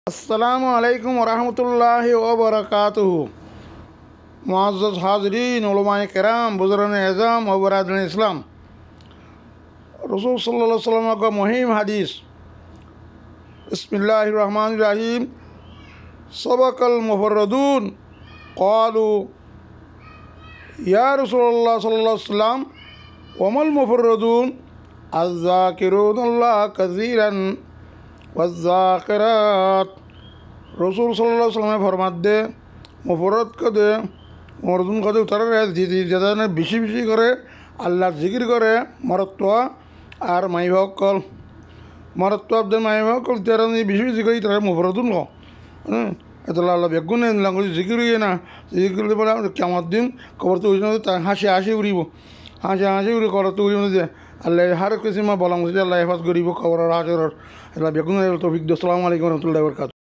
अस्सलामु अलैकुम वरहमतुल्लाहि व बरकातुहू। मुअज़्ज़ज़ हाज़रीन, उलमाए किराम, बुज़ुर्गान एज़ाम व बरादरीन इस्लाम, रसूल सल्लल्लाहु अलैहि वसल्लम का मुहिम हदीस। बिस्मिल्लाहिर रहमानिर रहीम। सबक़ल मुफ़र्रदून क़ालू या रसूलल्लाह सल्लल्लाहु अलैहि वसल्लम वमल मुफ़र्रदून अज़्ज़ाकिरूनल्लाह कसीरन वज़्ज़ाकिरात। रसूल सल्लल्लाहु अलैहि वसल्लम फरमात दे मुफरद कदे मरदुन कदे उतारे যারা বেশি বেশি করে আল্লাহর জিকির করে মরত্ব আর মাইভাকল মরত্ব আব্দের মাইভাকল তারা বেশি বেশি করে তারা মুফরদুন ক এত আল্লাহ বেগুন লাঙ্গুজ জিকির হইয়ে না জিকির বলে কেমন দিন খবর তো হাসি হাসি উড়িব হাসি হাসি উড়ি খবর তো উড়িব যে আল্লাহ হার কিছু মা বলাম আল্লাহ হেফাজ করিব খবর হাসর আল্লাহ বেগুন তৌফিক। আসসালামু আলাইকুম ওয়া রাহমাতুল্লাহি ওয়া বারাকাতুহু।